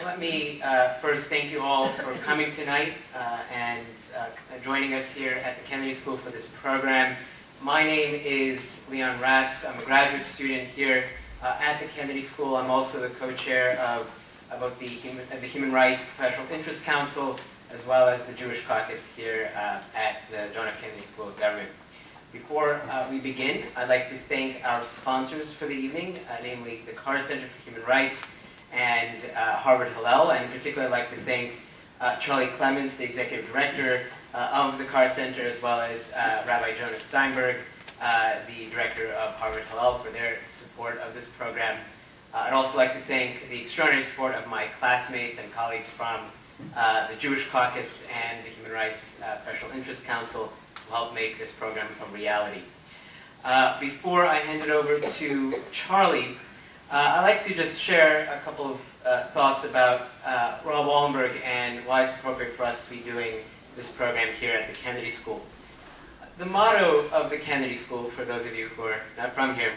Let me first thank you all for coming tonight and joining us here at the Kennedy School for this program. My name is Ratz. I'm a graduate student here at the Kennedy School. I'm also the co-chair of both the Human Rights Professional Interest Council as well as the Jewish Caucus here at the John F. Kennedy School of Government. Before we begin, I'd like to thank our sponsors for the evening, namely the Carr-Ryan Center for Human Rights and Harvard Hillel, and in particular I'd like to thank Charlie Clements, the Executive Director of the Carr Center, as well as Rabbi Jonas Steinberg, the Director of Harvard Hillel, for their support of this program. I'd also like to thank the extraordinary support of my classmates and colleagues from the Jewish Caucus and the Human Rights Professional Interest Council who helped make this program a reality. Before I hand it over to Charlie, I'd like to just share a couple of thoughts about Raoul Wallenberg and why it's appropriate for us to be doing this program here at the Kennedy School. The motto of the Kennedy School, for those of you who are not from here,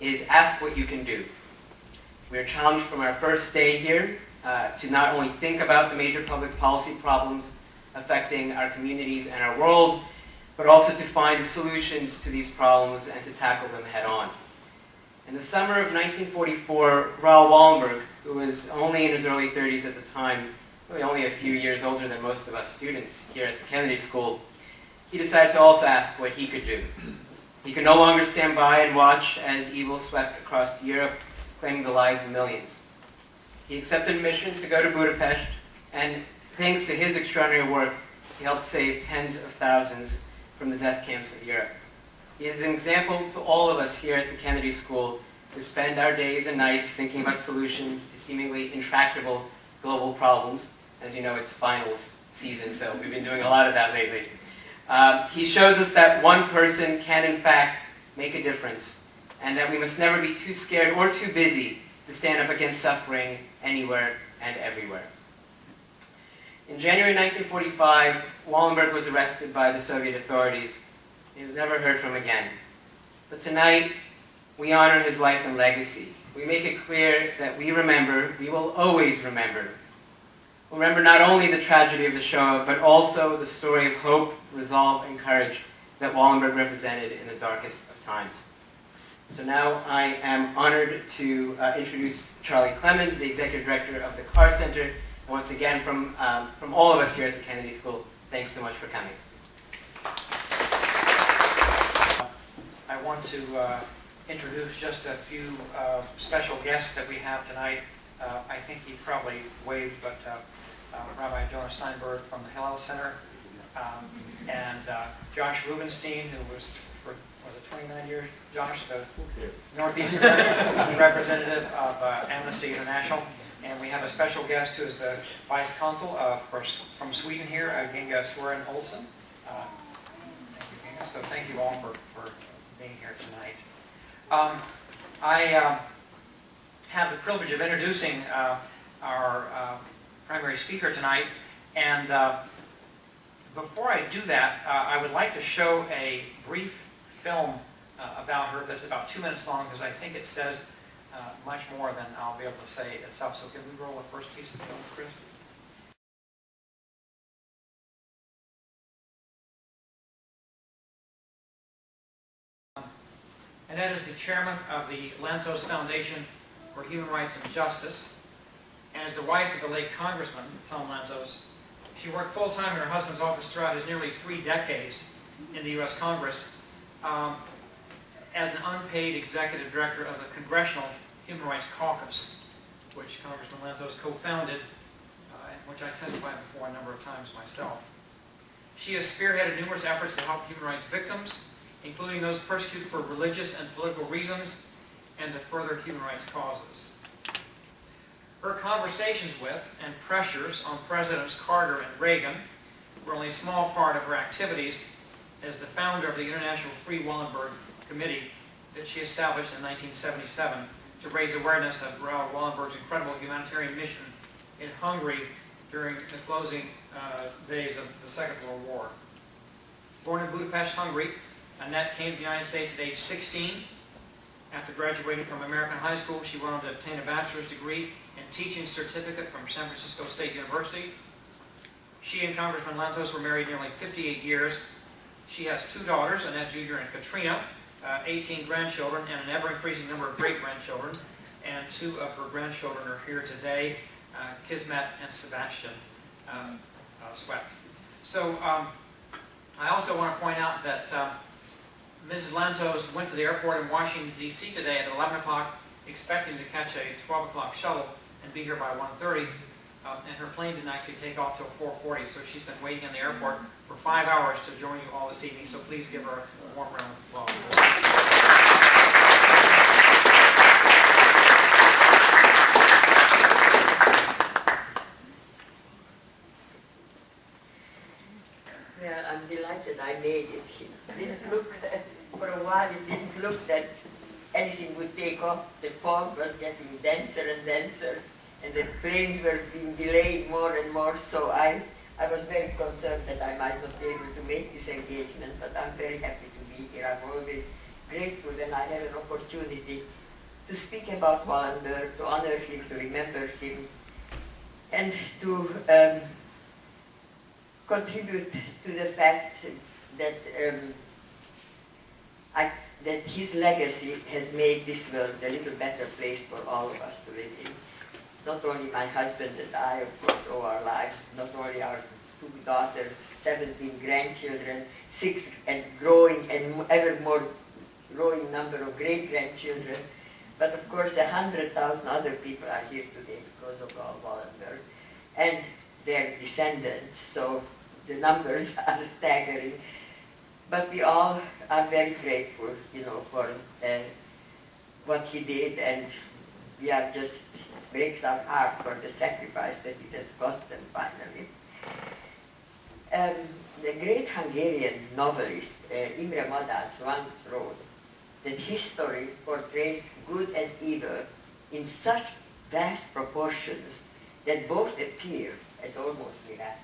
is ask what you can do. We are challenged from our first day here to not only think about the major public policy problems affecting our communities and our world, but also to find solutions to these problems and to tackle them head on. In the summer of 1944, Raoul Wallenberg, who was only in his early 30s at the time, really only a few years older than most of us students here at the Kennedy School, he decided to also ask what he could do. He could no longer stand by and watch as evil swept across Europe, claiming the lives of millions. He accepted a mission to go to Budapest, and thanks to his extraordinary work, he helped save tens of thousands from the death camps of Europe. He is an example to all of us here at the Kennedy School who spend our days and nights thinking about solutions to seemingly intractable global problems. As you know, it's finals season, so we've been doing a lot of that lately. He shows us that one person can, in fact, make a difference, and that we must never be too scared or too busy to stand up against suffering anywhere and everywhere. In January 1945, Wallenberg was arrested by the Soviet authorities. He was never heard from again. But tonight, we honor his life and legacy. We make it clear that we remember, we will always remember. We'll remember not only the tragedy of the Shoah, but also the story of hope, resolve, and courage that Wallenberg represented in the darkest of times. So now I am honored to introduce Charlie Clements, the Executive Director of the Carr Center. And once again, from all of us here at the Kennedy School, thanks so much for coming. I want to introduce just a few special guests that we have tonight. I think he probably waved, but Rabbi Jonas Steinberg from the Hillel Center, and Josh Rubenstein, who was it 29 years, Josh, the Northeastern representative of Amnesty International. And we have a special guest who is the Vice Consul from Sweden here, Ginga Swerin Olsen. Thank you, Ginga. So thank you all for being here tonight. I have the privilege of introducing our primary speaker tonight, and before I do that, I would like to show a brief film about her that's about 2 minutes long, because I think it says much more than I'll be able to say itself. So can we roll the first piece of film, Chris? Annette is the chairman of the Lantos Foundation for Human Rights and Justice, and is the wife of the late Congressman, Tom Lantos. She worked full-time in her husband's office throughout his nearly 3 decades in the U.S. Congress as an unpaid executive director of the Congressional Human Rights Caucus, which Congressman Lantos co-founded, and which I testified before a number of times myself. She has spearheaded numerous efforts to help human rights victims, including those persecuted for religious and political reasons, and to further human rights causes. Her conversations with and pressures on Presidents Carter and Reagan were only a small part of her activities as the founder of the International Free Wallenberg Committee that she established in 1977 to raise awareness of Raoul Wallenberg's incredible humanitarian mission in Hungary during the closing days of the Second World War. Born in Budapest, Hungary, Annette came to the United States at age 16. After graduating from American high school, she went on to obtain a bachelor's degree and teaching certificate from San Francisco State University. She and Congressman Lantos were married nearly 58 years. She has 2 daughters, Annette Jr. and Katrina, 18 grandchildren, and an ever-increasing number of great-grandchildren. And 2 of her grandchildren are here today, Kismet and Sebastian Sweat. So I also want to point out that Mrs. Lantos went to the airport in Washington, D.C. today at 11 o'clock, expecting to catch a 12 o'clock shuttle and be here by 1:30. And her plane didn't actually take off till 4:40, so she's been waiting in the airport for 5 hours to join you all this evening. So please give her a warm round of applause. Well, I'm delighted I made it. It didn't look, for a while it didn't look that anything would take off. The fog was getting denser and denser, and the planes were being delayed more and more, so I was very concerned that I might not be able to make this engagement, but I'm very happy to be here. I'm always grateful when I have an opportunity to speak about Wallenberg, to honor him, to remember him, and to contribute to the fact that that his legacy has made this world a little better place for all of us to live in. Not only my husband and I, of course, owe our lives, not only our 2 daughters, 17 grandchildren, 6 and growing and ever more growing number of great-grandchildren, but of course 100,000 other people are here today because of Raoul Wallenberg and their descendants, so the numbers are staggering. But we all are very grateful, for what he did, and we are just breaks our heart for the sacrifice that it has cost them finally. The great Hungarian novelist Imre Madács once wrote that history portrays good and evil in such vast proportions that both appear as almost miraculous.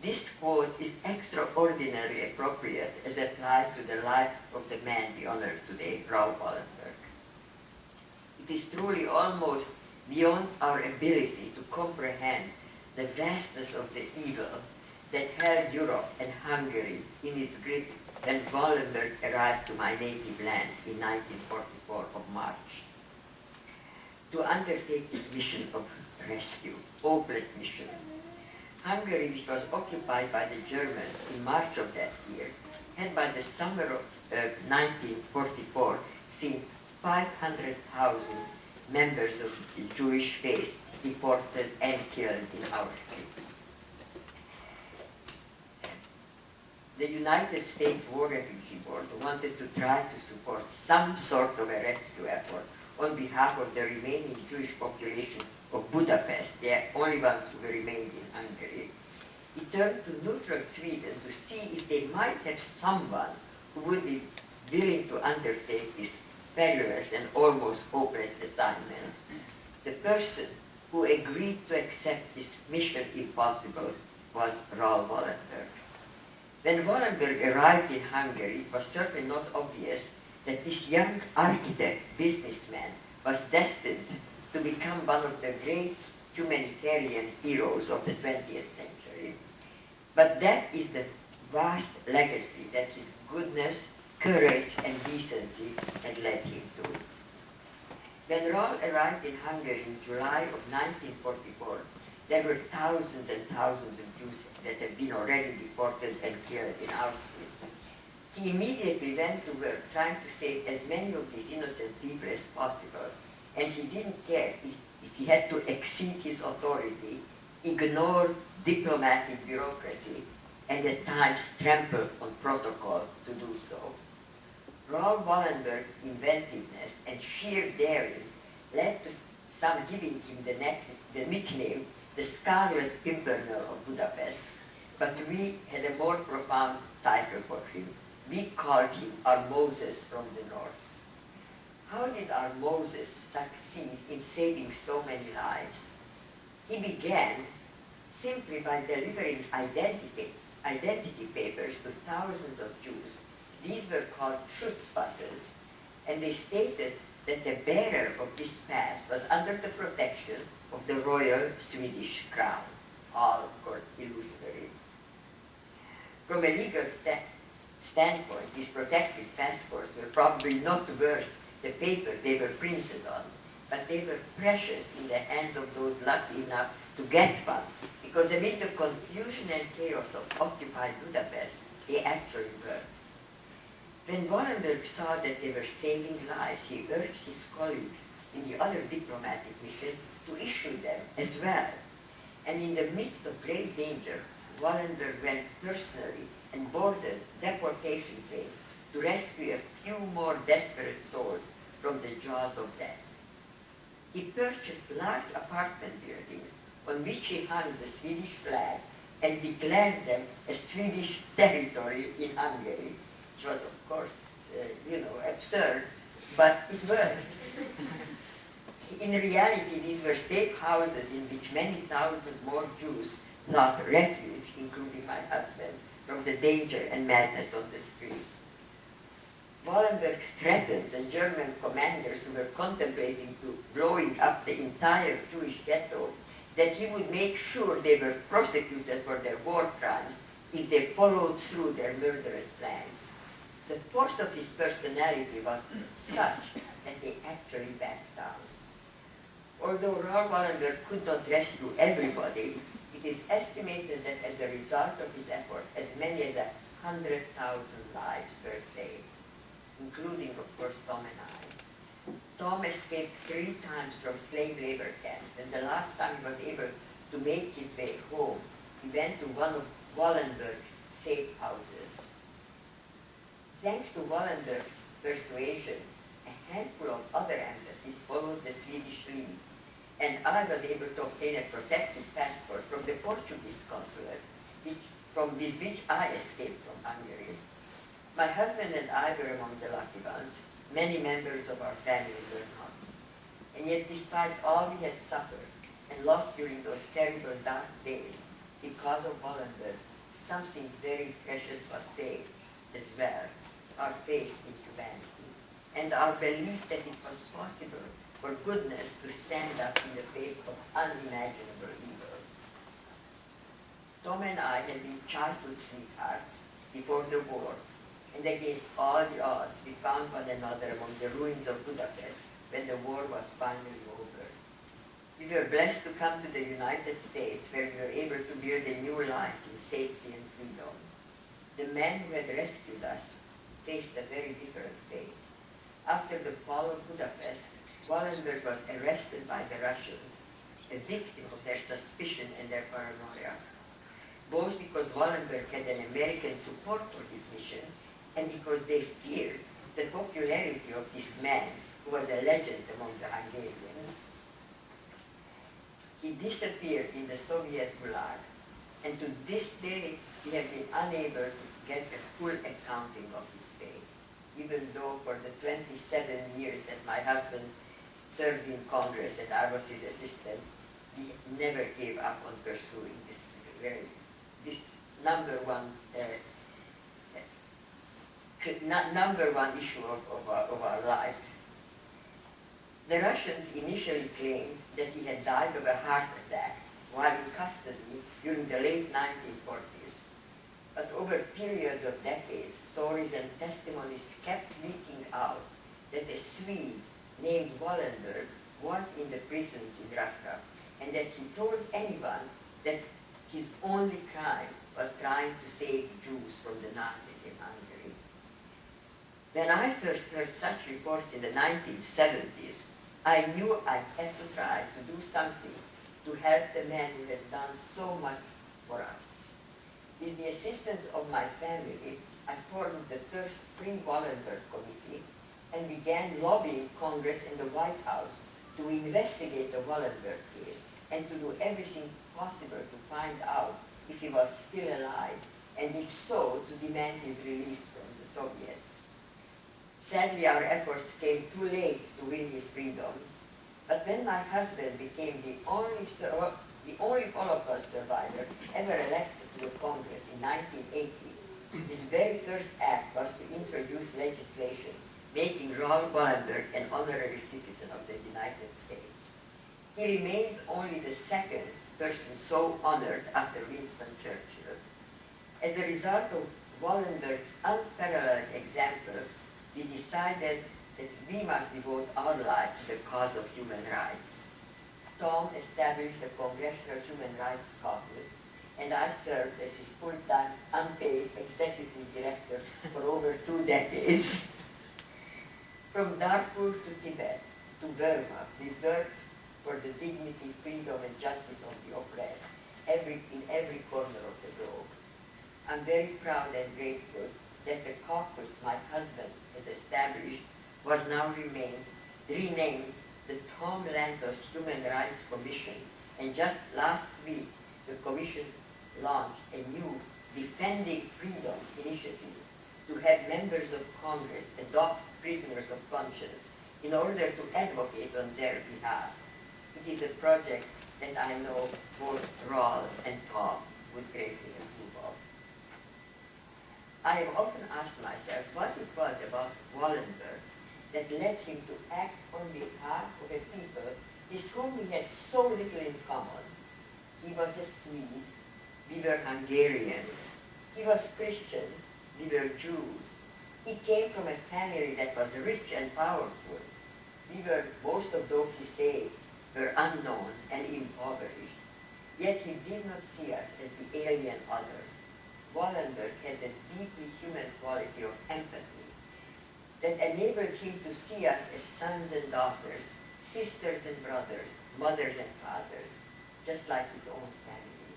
This quote is extraordinarily appropriate as applied to the life of the man we honor today, Raoul Wallenberg. It is truly almost beyond our ability to comprehend the vastness of the evil that held Europe and Hungary in its grip when Wallenberg arrived to my native land in 1944 of March to undertake his mission of rescue, hopeless mission. Hungary, which was occupied by the Germans in March of that year, had by the summer of 1944 seen 500,000 members of the Jewish faith deported and killed in Auschwitz. The United States War Refugee Board wanted to try to support some sort of a rescue effort on behalf of the remaining Jewish population of Budapest, the only ones who remained in Hungary. It turned to neutral Sweden to see if they might have someone who would be willing to undertake this perilous and almost hopeless assignment. The person who agreed to accept this mission if possible was Raoul Wallenberg. When Wallenberg arrived in Hungary, it was certainly not obvious that this young architect, businessman, was destined to become one of the great humanitarian heroes of the 20th century. But that is the vast legacy that his goodness, courage, and decency had led him to. When Raoul arrived in Hungary in July of 1944, there were thousands and thousands of Jews that had been already deported and killed in Auschwitz. He immediately went to work trying to save as many of these innocent people as possible, and he didn't care if he had to exceed his authority, ignore diplomatic bureaucracy, and at times trample on protocol to do so. Raoul Wallenberg's inventiveness and sheer daring led to some giving him the nickname the Scarlet Pimpernel of Budapest, but we had a more profound title for him. We called him our Moses from the north. How did our Moses succeed in saving so many lives? He began simply by delivering identity papers to thousands of Jews. These were called Schutzpasses, and they stated that the bearer of this pass was under the protection of the royal Swedish crown. All, of course, illusionary. From a legal standpoint, these protected passports were probably not worth the paper they were printed on, but they were precious in the hands of those lucky enough to get one, because amid the confusion and chaos of occupied Budapest, they actually were. When Wallenberg saw that they were saving lives, he urged his colleagues in the other diplomatic mission to issue them as well. And in the midst of great danger, Wallenberg went personally and boarded deportation planes to rescue a few more desperate souls from the jaws of death. He purchased large apartment buildings on which he hung the Swedish flag and declared them a Swedish territory in Hungary, which was, of course, absurd, but it worked. In reality, these were safe houses in which many thousand more Jews sought refuge, including my husband, from the danger and madness on the street. Wallenberg threatened the German commanders who were contemplating blowing up the entire Jewish ghetto that he would make sure they were prosecuted for their war crimes if they followed through their murderous plans. The force of his personality was such that they actually backed down. Although Raoul Wallenberg could not rescue everybody, it is estimated that as a result of his effort, as many as 100,000 lives were saved, including, of course, Tom and I. Tom escaped 3 times from slave labor camps, and the last time he was able to make his way home, he went to one of Wallenberg's safe houses. Thanks to Wallenberg's persuasion, a handful of other embassies followed the Swedish lead, and I was able to obtain a protected passport from the Portuguese consulate, with which I escaped from Hungary. My husband and I were among the lucky ones. Many members of our family were not. And yet, despite all we had suffered and lost during those terrible dark days, because of Wallenberg, something very precious was saved as well, our faith in humanity, and our belief that it was possible for goodness to stand up in the face of unimaginable evil. Tom and I had been childhood sweethearts before the war, and against all the odds, we found one another among the ruins of Budapest when the war was finally over. We were blessed to come to the United States, where we were able to build a new life in safety and freedom. The man who had rescued us faced a very different fate. After the fall of Budapest, Wallenberg was arrested by the Russians, a victim of their suspicion and their paranoia, both because Wallenberg had an American support for his mission and because they feared the popularity of this man, who was a legend among the Hungarians. He disappeared in the Soviet Gulag, and to this day we have been unable to get a full accounting of his fate, even though for the 27 years that my husband served in Congress and I was his assistant, we never gave up on pursuing this number one issue of our life. The Russians initially claimed that he had died of a heart attack while in custody during the late 1940s. But over periods of decades, stories and testimonies kept leaking out that a Swede named Wallenberg was in the prisons in Russia, and that he told anyone that his only crime was trying to save Jews from the Nazis in Hungary. When I first heard such reports in the 1970s, I knew I had to try to do something to help the man who has done so much for us. With the assistance of my family, I formed the first Spring Wallenberg Committee and began lobbying Congress and the White House to investigate the Wallenberg case and to do everything possible to find out if he was still alive, and if so, to demand his release from the Soviets. Sadly, our efforts came too late to win his freedom, but when my husband became the only Holocaust survivor ever elected to the Congress in 1980, his very first act was to introduce legislation making Raoul Wallenberg an honorary citizen of the United States. He remains only the second person so honored after Winston Churchill. As a result of Wallenberg's unparalleled example, we decided that we must devote our lives to the cause of human rights. Tom established the Congressional Human Rights Caucus, and I served as his full-time, unpaid executive director for over 2 decades. From Darfur to Tibet to Burma, we worked for the dignity, freedom, and justice of the oppressed in every corner of the globe. I'm very proud and grateful that the caucus my husband has established was now renamed the Tom Lantos Human Rights Commission, and just last week the commission launched a new Defending Freedoms initiative to have members of Congress adopt prisoners of conscience in order to advocate on their behalf. It is a project that I know both Raoul and Tom would greatly approve of. I have often asked myself what it was about Wallenberg that led him to act on behalf of a people with whom we had so little in common. He was a Swede, we were Hungarians. He was Christian, we were Jews. He came from a family that was rich and powerful. Most of those he saved were unknown and impoverished. Yet he did not see us as the alien other. Wallenberg had a deeply human quality of empathy that enabled him to see us as sons and daughters, sisters and brothers, mothers and fathers, just like his own family.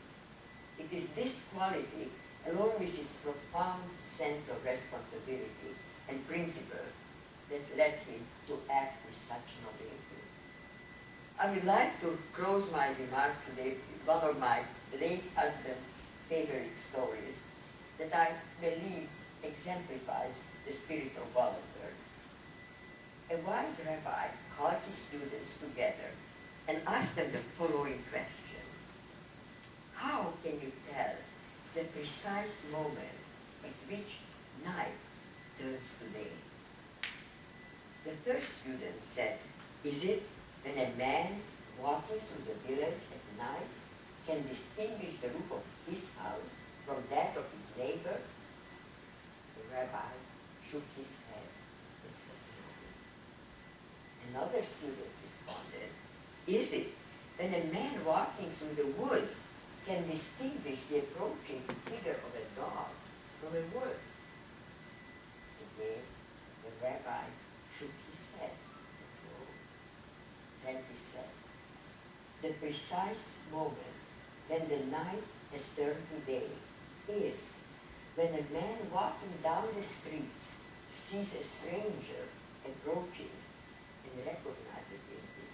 It is this quality, along with his profound sense of responsibility and principle, that led him to act with such nobility. I would like to close my remarks today with one of my late husband's favorite stories that I believe exemplifies the spirit of Wallenberg. A wise rabbi called his students together and asked them the following question: how can you tell the precise moment at which night turns to day? The first student said, is it when a man walking through the village at night can distinguish the roof of his house from that of his neighbor? The rabbi shook his head and said no. Another student responded, is it when a man walking through the woods can distinguish the approaching figure of a dog from a wolf? Again, the rabbi shook his head. No. Then he said, the precise moment when the night has turned to day is when a man walking down the streets sees a stranger approaching and recognizes in him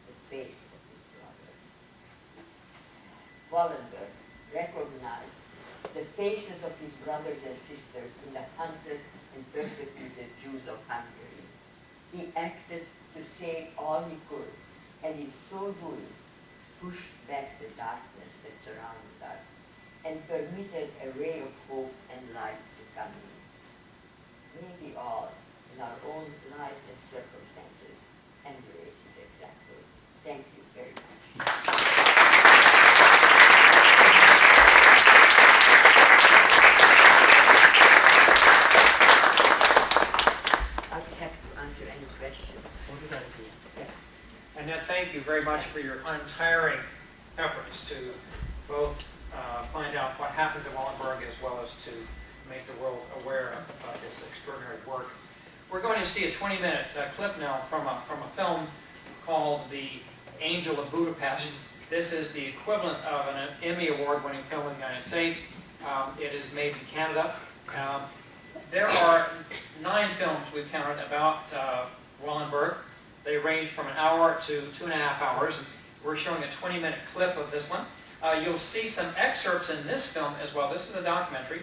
the face of his brother. Wallenberg recognized the faces of his brothers and sisters in the hunted and persecuted Jews of Hungary. He acted to save all he could, and in so doing, pushed back the darkness that surrounded us and permitted a ray of hope and light to come in. May we all, in our own lives and circumstances, emulate his example. Thank you very much. I'll be happy to answer any questions. Annette, thank you very much for your untiring efforts to both find out what happened to Wallenberg as well as to make the world aware of his extraordinary work. We're going to see a 20-minute clip now from a film called The Angel of Budapest. This is the equivalent of an Emmy Award-winning film in the United States. It is made in Canada. There are 9 films we've counted about Wallenberg. They range from an hour to 2.5 hours. We're showing a 20-minute clip of this one. You'll see some excerpts in this film as well. This is a documentary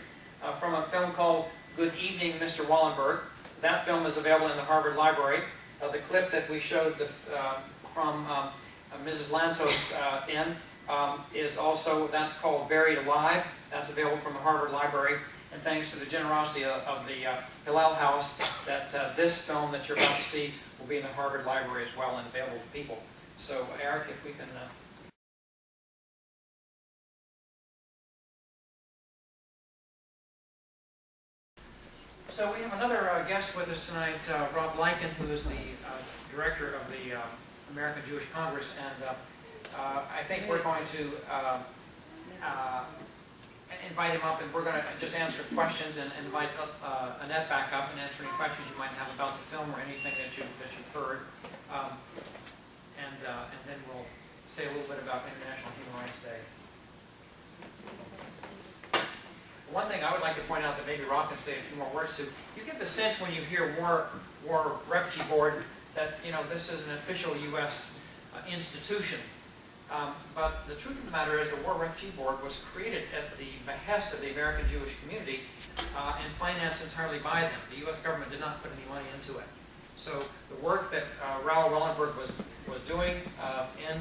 from a film called Good Evening, Mr. Wallenberg. That film is available in the Harvard Library. The clip that we showed from Mrs. Lantos is also, that's called Buried Alive. That's available from the Harvard Library. and thanks to the generosity of the Hillel House, that this film that you're about to see will be in the Harvard Library as well and available to people. So Eric, if we can... So we have another guest with us tonight, Rob Leikind, who is the director of the American Jewish Congress, and I think we're going to invite him up, and we're going to just answer questions and invite Annette back up and answer any questions you might have about the film or anything that you've heard, and then we'll say a little bit about International Human Rights Day. One thing I would like to point out that maybe Rob can say a few more words to, you get the sense when you hear War Refugee Board that, you know, this is an official U.S. Institution. But the truth of the matter is the War Refugee Board was created at the behest of the American Jewish community and financed entirely by them. The U.S. government did not put any money into it. So the work that Raoul Wallenberg was doing in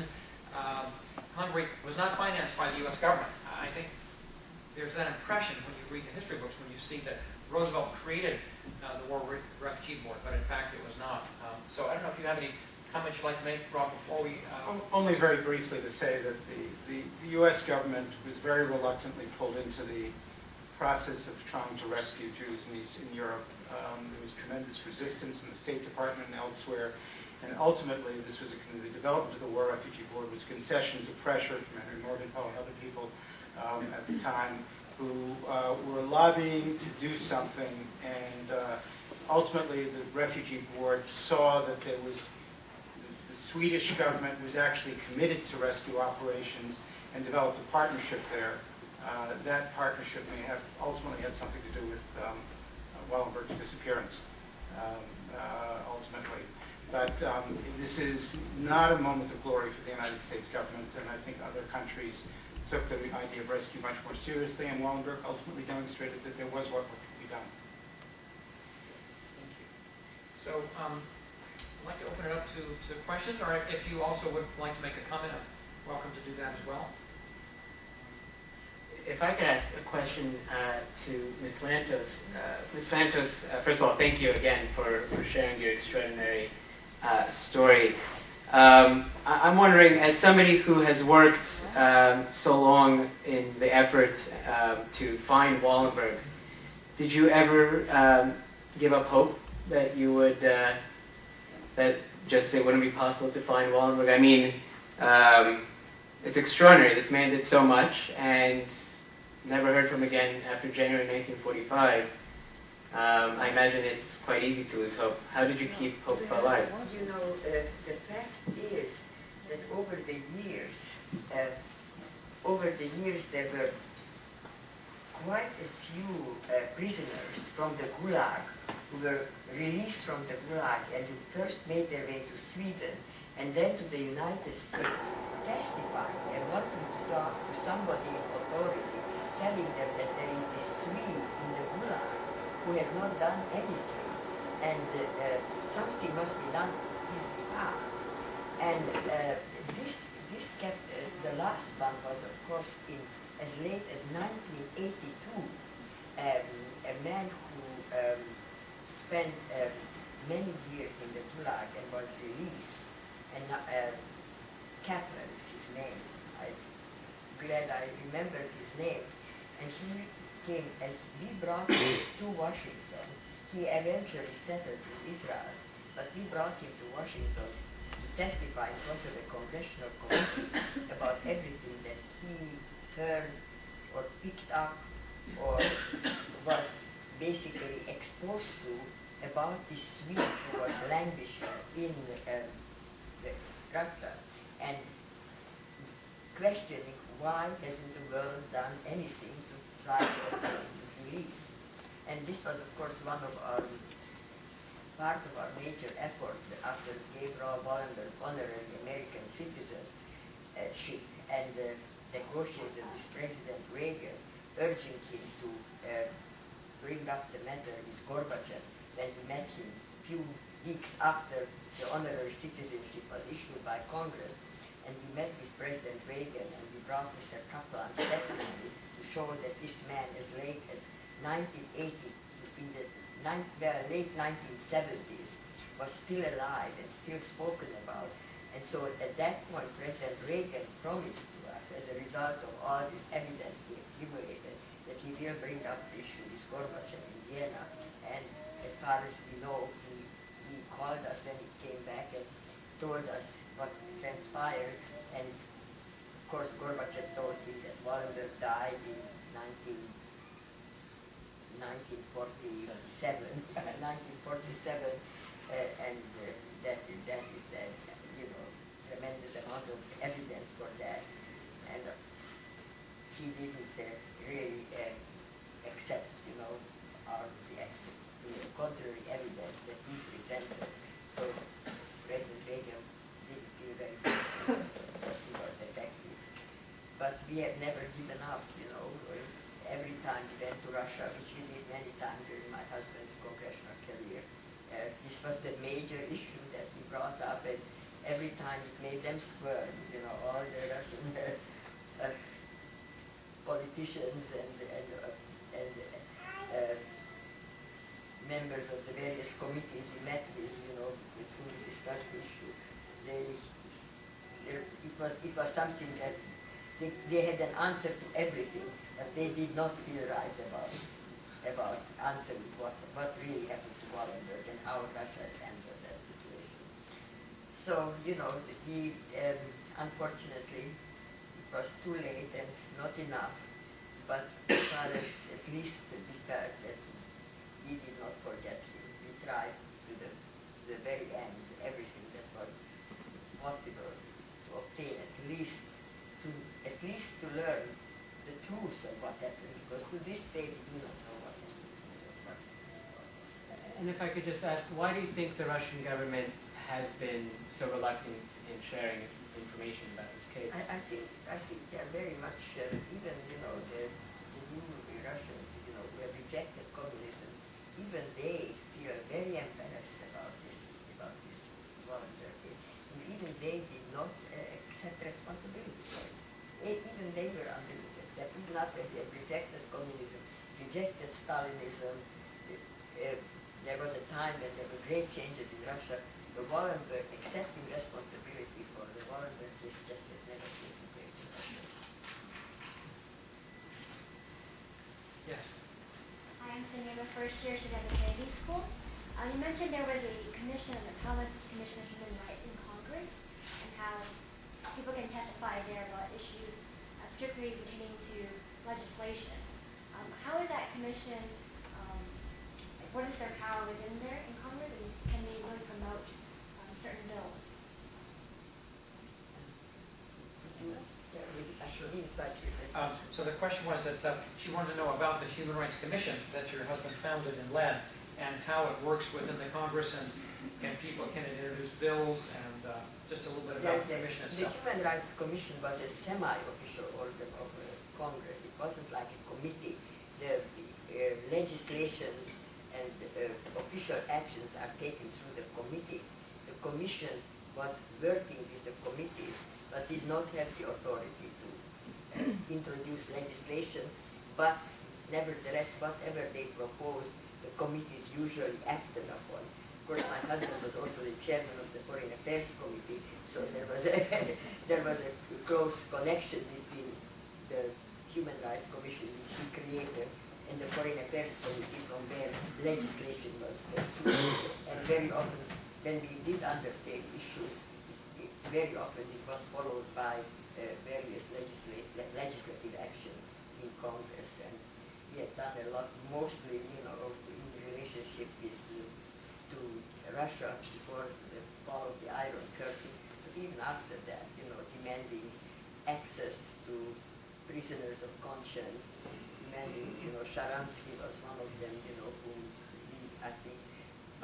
Hungary was not financed by the U.S. government. I think there's that impression when you read the history books, when you see that Roosevelt created the War Refugee Board, but in fact it was not. So I don't know if you have any comments you'd like to make, Rob, before we... Only very briefly to say that the U.S. government was very reluctantly pulled into the process of trying to rescue Jews in Europe. There was tremendous resistance in the State Department and elsewhere, and ultimately this was the development of the War Refugee Board was a concession to pressure from Henry Morgenthau and other people at the time who were lobbying to do something, and ultimately the Refugee Board saw that there was the Swedish government was actually committed to rescue operations and developed a partnership there. That partnership may have ultimately had something to do with Wallenberg's disappearance, ultimately. But this is not a moment of glory for the United States government, and I think other countries took the idea of rescue much more seriously, and Wallenberg ultimately demonstrated that there was what could be done. Thank you. So I'd like to open it up to questions, or if you also would like to make a comment, I'm welcome to do that as well. If I could ask a question to Ms. Lantos. Ms. Lantos, first of all, thank you again for sharing your extraordinary story. I'm wondering, as somebody who has worked so long in the effort to find Wallenberg, did you ever give up hope that you would, that just it wouldn't be possible to find Wallenberg? I mean, it's extraordinary. This man did so much and never heard from again after January 1945. I imagine it's quite easy to lose hope. How did you keep hope alive? You know, the fact is that over the years there were quite a few prisoners from the Gulag who were released from the Gulag and who first made their way to Sweden and then to the United States, testifying and wanting to talk to somebody in authority, telling them that there is this Swede in the Gulag who has not done anything, and something must be done on his behalf. And this kept, the last one was of course in as late as 1982, a man who spent many years in the Gulag and was released, and Kaplan is his name. I'm glad I remembered his name. And he came, and we brought him to Washington. He eventually settled in Israel, but we brought him to Washington to testify in front of the Congressional Committee about everything that he turned or picked up or was basically exposed to about this Swede who was languishing in the Russia, and questioning why hasn't the world done anything to try to obtain his release. And this was, of course, one of our part of our major effort after we gave Raoul Wallenberg honorary American citizenship and negotiated with President Reagan, urging him to bring up the matter with Gorbachev when he met him a few weeks after the honorary citizenship was issued by Congress. And we met with President Reagan, and we brought Mr. Kaplan's testimony to show that this man, as late as 1980, in the late 1970s, was still alive and still spoken about. And so at that point, President Reagan promised to us, as a result of all this evidence we accumulated, that he will bring up the issue with Gorbachev in Vienna. And as far as we know, he called us when he came back and told us what transpired. And of course, Gorbachev told him that Wallenberg died in 1947, and that is the tremendous amount of evidence for that. And he didn't really accept, the contrary evidence that he presented. So President Reagan didn't feel very good that he was effective. But we have never given up, every time we went to Russia, which we did many times during my husband's congressional career. This was the major issue that we brought up, and every time it made them squirm, all the Russian politicians and members of the various committees we met with, with whom we discussed the issue. It was something that they had an answer to everything, but they did not feel right about answering what really happened to Wallenberg and how Russia has handled that situation. So, unfortunately, it was too late and not enough, but as far as at least we felt that we did not forget him. We tried to the very end everything that was possible to obtain at least to learn the truth of what happened, because to this day we do not know what happened. And if I could just ask, why do you think the Russian government has been so reluctant in sharing information about this case? I think they are very much, even the new Russians, who have rejected communism, even they feel very embarrassed about this Wallenberg case. And even they did not accept responsibility for it. Even they were unwilling to accept, even after they had rejected communism, rejected Stalinism. There was a time when there were great changes in Russia. The Wallenberg, accepting responsibility for the Wallenberg case, just has never taken place in Russia. Yes. Hi, I'm Cindy. I'm a first year student at the Kennedy School. You mentioned there was a commission, the Panelists Commission on Human Rights in Congress, and how people can testify there about issues, particularly pertaining to legislation. How is that commission, what is their power within there in Congress, and can they really promote certain bills? So the question was that she wanted to know about the Human Rights Commission that your husband founded and led, and how it works within the Congress, and people can introduce bills, and just a little bit about the commission itself. The Human Rights Commission was a semi-official organ of Congress. It wasn't like a committee. The legislations and official actions are taken through the committee. The commission was working with the committees, but did not have the authority to introduce legislation, but nevertheless, whatever they proposed, the committees usually acted upon. Of course, my husband was also the chairman of the Foreign Affairs Committee, so there was a close connection between the Human Rights Commission, which he created, and the Foreign Affairs Committee, from where legislation was pursued. And very often, when we did undertake issues, very often it was followed by various legislative action in Congress. And we had done a lot, mostly, in relationship to Russia before the fall of the Iron Curtain, but even after that, demanding access to prisoners of conscience, demanding, Sharansky was one of them, whom I think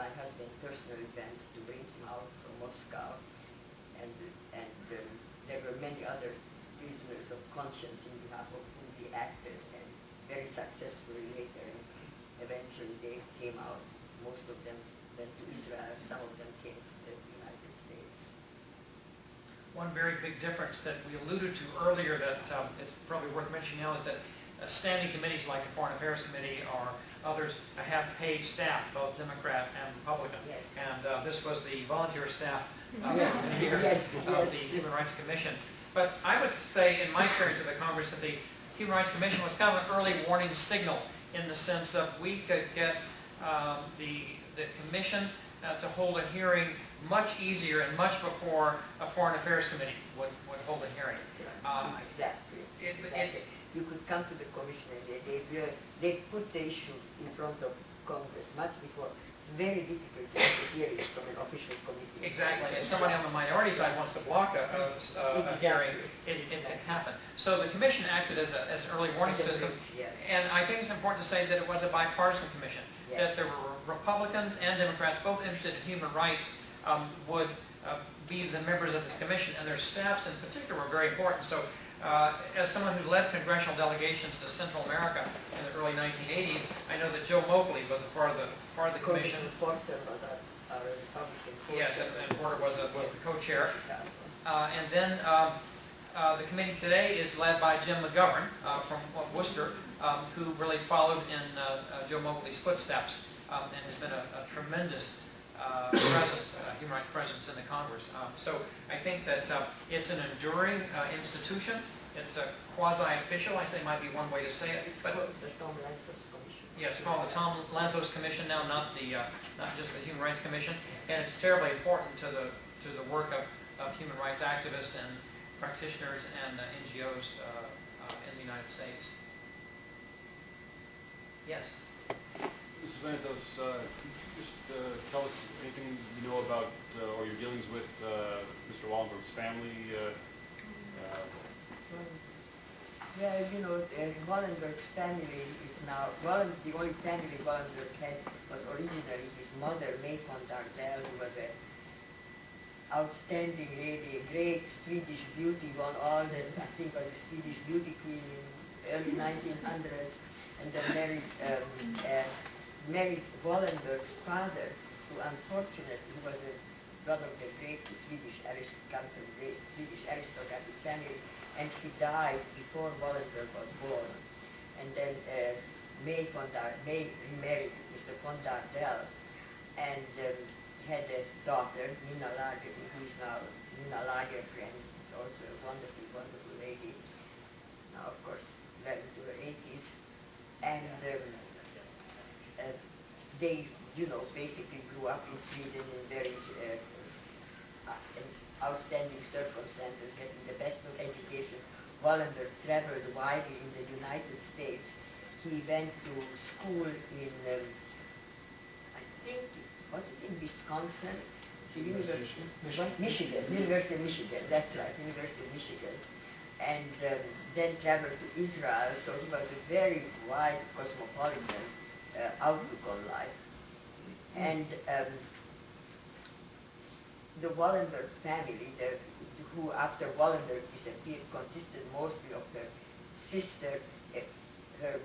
my husband personally went to bring him out from Moscow, and there were many other prisoners of conscience in behalf of whom we acted, and very successfully later, and eventually they came out. Most of them went to Israel, some of them came to the United States. One very big difference that we alluded to earlier that it's probably worth mentioning now is that standing committees like the Foreign Affairs Committee or others have paid staff, both Democrat and Republican. Yes. And this was the volunteer staff Yes, of the Human Rights Commission. But I would say, in my experience of the Congress, that the Human Rights Commission was kind of an early warning signal in the sense of we could get the Commission to hold a hearing much easier and much before a Foreign Affairs Committee would hold a hearing. Exactly. It- Exactly. You could come to the commission and they put the issue in front of Congress much before. It's very difficult to get a hearing from an official committee. Exactly. If somebody on the minority side wants to block a hearing, it can happen. So the Commission acted as an early warning system. Yes. And I think it's important to say that it was a bipartisan commission, Yes. that there were Republicans and Democrats, both interested in human rights, would be the members of this commission, and their staffs in particular were very important. So as someone who led congressional delegations to Central America in the early 1980s, I know that Joe Moakley was a part of the commission. Porter was our Republican. Yes, and Porter was the co-chair. Yeah. And then the committee today is led by Jim McGovern from Worcester, who really followed in Joe Moakley's footsteps and has been a tremendous presence, human rights presence in the Congress. So I think that it's an enduring institution. It's a quasi-official, I say might be one way to say it. It's But called the Tom Lantos Commission. yes, it's called the Tom Lantos Commission now, not just the Human Rights Commission. And it's terribly important to the work of human rights activists and practitioners and NGOs in the United States. Yes. Mrs. Lantos, could you just tell us anything you know about or your dealings with Mr. Wallenberg's family? Well, you know, Wallenberg's family is now, the only family Wallenberg had was originally his mother, May von Dardel, who was an outstanding lady, a great Swedish beauty, won all that, I think was a Swedish beauty queen in early 1900s, and then married Wallenberg's father, who unfortunately was one of the great Swedish aristocratic family, and he died before Wallenberg was born. And then May remarried Mr. von Dardel and had a daughter, Nina Lager, who is now Nina Lagercrantz, also a wonderful, wonderful lady, now of course well into her 80s. And they, you know, basically grew up in Sweden in very outstanding circumstances, getting the best of education. Wallenberg traveled widely in the United States. He went to school in, I think, was it in Wisconsin? The University of Michigan, University of Michigan, that's right, University of Michigan. And then traveled to Israel, so he was a very wide cosmopolitan outlook on life. And the Wallenberg family, who after Wallenberg disappeared, consisted mostly of her sister. Her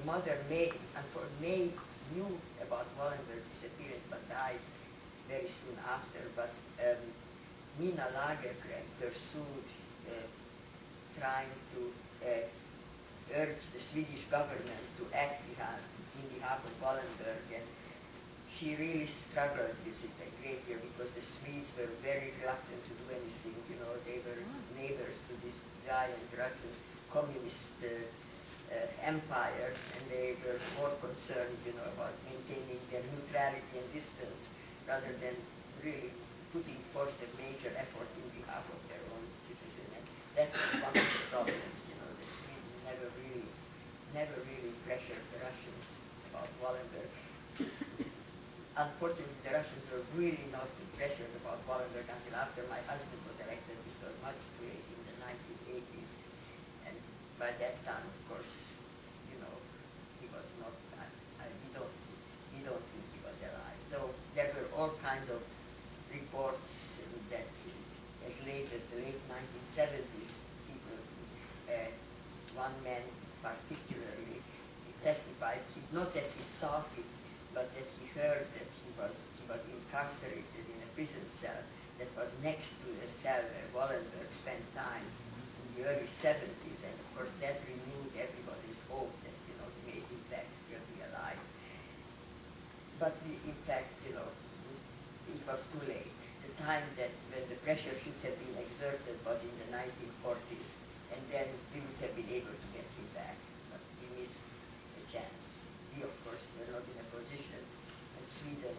mother May knew about Wallenberg's disappearance but died very soon after. But Nina Lagercrantz pursued trying to urge the Swedish government to act in behalf of Wallenberg, and she really struggled with it a great deal because the Swedes were very reluctant to do anything. You know, they were neighbors to this giant Russian communist empire, and they were more concerned, you know, about maintaining their neutrality and distance rather than really putting forth a major effort in behalf of their own citizens. And that was one of the problems, you know, that Sweden never really pressured the Russians about Wallenberg. Unfortunately, the Russians were really not pressured about Wallenberg until after my husband was elected, which was much too late in the 1980s. And by that time, of course, you know, he was not, we don't think he was alive. Though there were all kinds of reports that as late as the late 1970s, people, one man particularly, testified, not that he saw it, but that he heard that he was incarcerated in a prison cell that was next to the cell where Wallenberg spent time. And the early 70s, and of course that renewed everybody's hope that, he may in fact still be alive. But in fact, it was too late. The time that when the pressure should have been exerted was in the 1940s, and then we would have been able to get him back, but we missed the chance. We, of course, were not in a position, and Sweden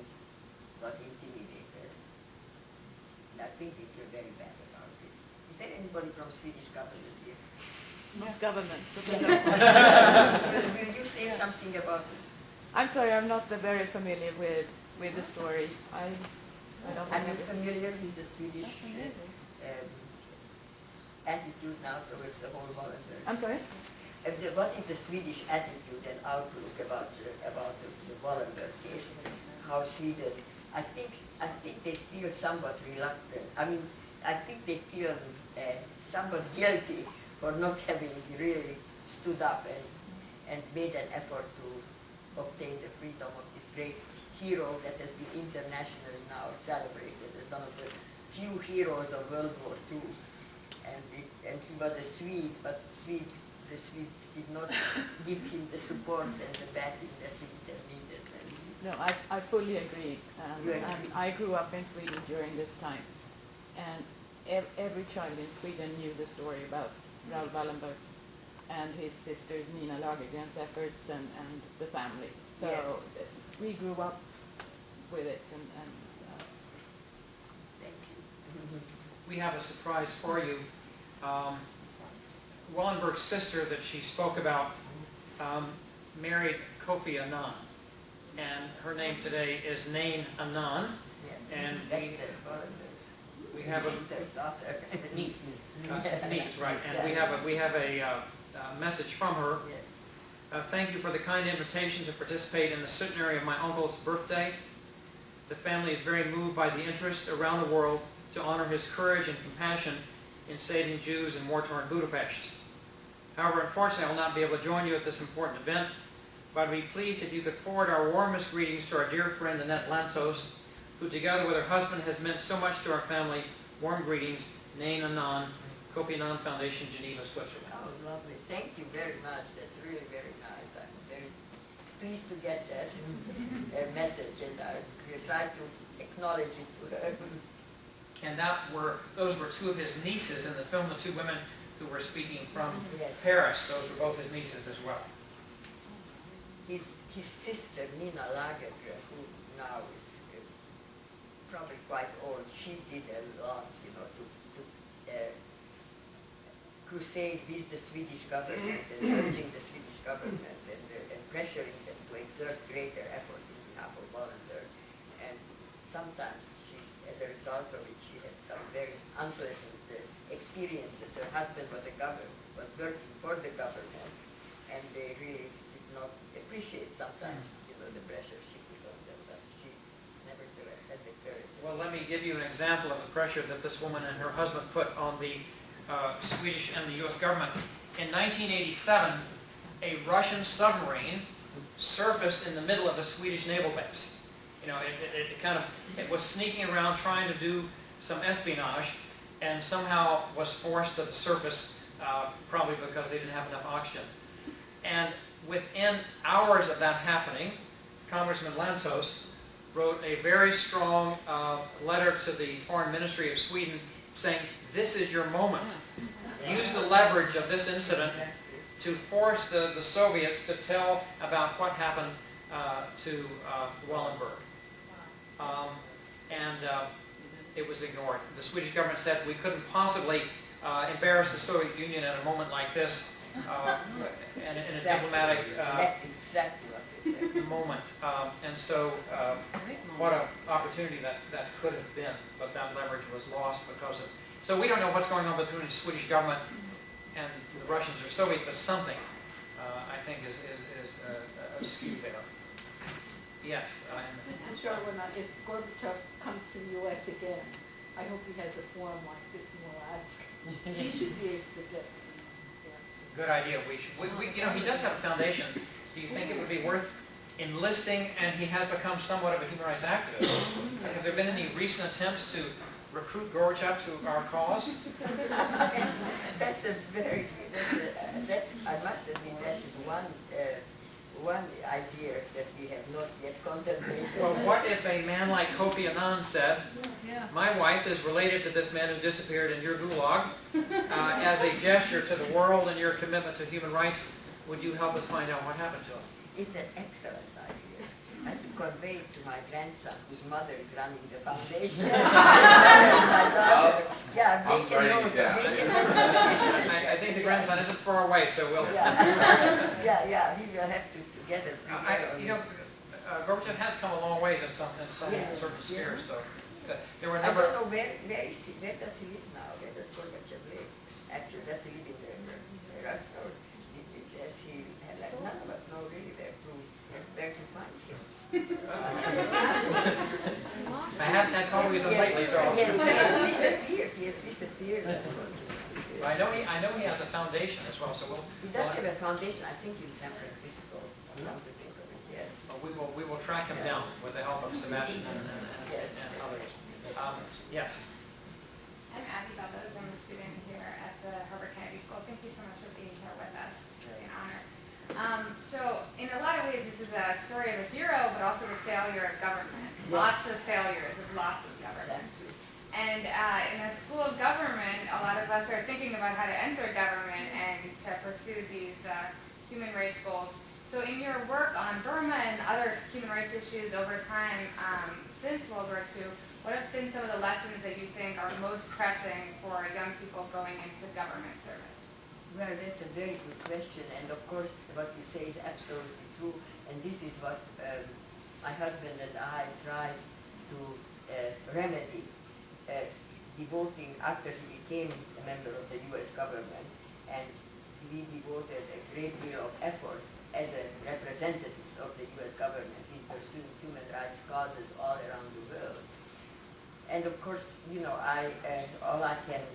was intimidated. And I think we feel very bad about it. Is there anybody from Swedish government here? Not government. But Will you say something about it? I'm sorry, I'm not very familiar with the story. I don't Are you remember. familiar with the Swedish attitude now towards the whole Wallenberg? I'm sorry? What is the Swedish attitude and outlook about the Wallenberg case? How Sweden, I think they feel somewhat reluctant. I mean, I think they feel somewhat guilty for not having really stood up and made an effort to obtain the freedom of this great hero that has been internationally now celebrated as one of the few heroes of World War II. And he was a Swede, but the Swedes did not give him the support and the backing that he would have needed. No, I fully agree. You agree? And I grew up in Sweden during this time. And every child in Sweden knew the story about Raoul Wallenberg and his sister Nina Lagergren's efforts and the family. So Yes. we grew up with it. Thank you. We have a surprise for you. Wallenberg's sister that she spoke about married Kofi Annan, and her name today is Nain Annan. Yeah. And That's the Wallenbergs. we have a Sister's daughter. niece, right? And we have a message from her. Yes. Thank you for the kind invitation to participate in the centenary of my uncle's birthday. The family is very moved by the interest around the world to honor his courage and compassion in saving Jews in war-torn Budapest. However, unfortunately, I will not be able to join you at this important event, but I'd be pleased if you could forward our warmest greetings to our dear friend Annette Lantos, who together with her husband has meant so much to our family. Warm greetings, Nain Annan, Kofi Annan Foundation, Geneva, Switzerland. Oh, lovely. Thank you very much. That's really very nice. I'm very pleased to get that message, and I will try to acknowledge it to her. And those were two of his nieces in the film, the two women who were speaking from Yes. Paris. Those were both his nieces as well. His sister, Nina Lagergren, who now is probably quite old, she did a lot, to crusade with the Swedish government and urging the Swedish government and pressuring them to exert greater effort in behalf of Wallenberg. And sometimes she, as a result of it, she had some very unpleasant experiences. Her husband was working for the government, and they really did not appreciate sometimes, the pressure she put on them, but she nevertheless had the courage. Well, let me give you an example of the pressure that this woman and her husband put on the Swedish and the U.S. government. In 1987, a Russian submarine surfaced in the middle of a Swedish naval base. It was sneaking around trying to do some espionage, and somehow was forced to the surface, probably because they didn't have enough oxygen. And within hours of that happening, Congressman Lantos wrote a very strong letter to the Foreign Ministry of Sweden saying, this is your moment. Use the leverage of this incident to force the Soviets to tell about what happened to Wallenberg. It was ignored. The Swedish government said we couldn't possibly embarrass the Soviet Union at a moment like this in a diplomatic That's exactly what they said. moment. And so what an opportunity that could have been, but that leverage was lost because of... So we don't know what's going on between the Swedish government and the Russians or Soviets, but something I think is askew there. Yes. Mr. Sherwin, if Gorbachev comes to the U.S. again, I hope he has a forum like this in Alaska. He should be able to get. Good idea. He does have a foundation. Do you think it would be worth enlisting? And he has become somewhat of a human rights activist. Have there been any recent attempts to recruit Gorbachev to our cause? That's a very, I must admit, that is one idea that we have not yet contemplated. Well, what if a man like Kofi Annan said, Yeah. my wife is related to this man who disappeared in your gulag. As a gesture to the world and your commitment to human rights, would you help us find out what happened to him? It's an excellent idea. And to convey it to my grandson, whose mother is running the foundation. My daughter. Yeah, make a note, make a note of this. I think the grandson isn't far away, so we'll... Yeah, we will have to together. Gorbachev has come a long ways in some Yes, certain spheres, yes. so there were a I number... don't know where is he, where does he live now? Where does Gorbachev live? Actually, does he live in the Ratz, or does he, like, none of us know really where to find him. I haven't had coffee with him lately, so... He has disappeared. I know he has a foundation as well, so we'll... He does have a foundation, I think, in San Francisco. Come to think of it, yes. We will track him down with the help of Sebastian and Yes. others. Yes. I'm Abby Bellows. I'm a student here at the Harvard Kennedy School. Thank you so much for being here with us. It's really an honor. So in a lot of ways, this is a story of a hero, but also a failure of government. Yes. Lots of failures of lots of governments. And in a school of government, a lot of us are thinking about how to enter government and to pursue these human rights goals. So in your work on Burma and other human rights issues over time since World War II, what have been some of the lessons that you think are most pressing for young people going into government service? Well, that's a very good question, and of course what you say is absolutely true, and this is what my husband and I tried to remedy, devoting, after he became a member of the U.S. government, and we devoted a great deal of effort as a representatives of the U.S. government in pursuing human rights causes all around the world. And of course, all I can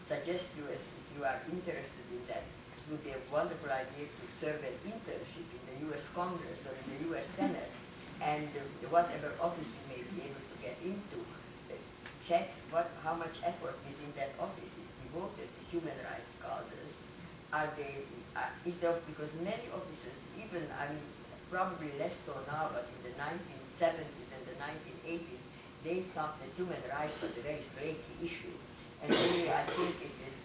suggest you is, if you are interested in that, it would be a wonderful idea to serve an internship in the U.S. Congress or in the U.S. Senate, and whatever office you may be able to get into, check how much effort within that office is devoted to human rights causes. Because many officers, even, probably less so now, but in the 1970s and the 1980s, they thought that human rights was a very flaky issue. And really, I think it is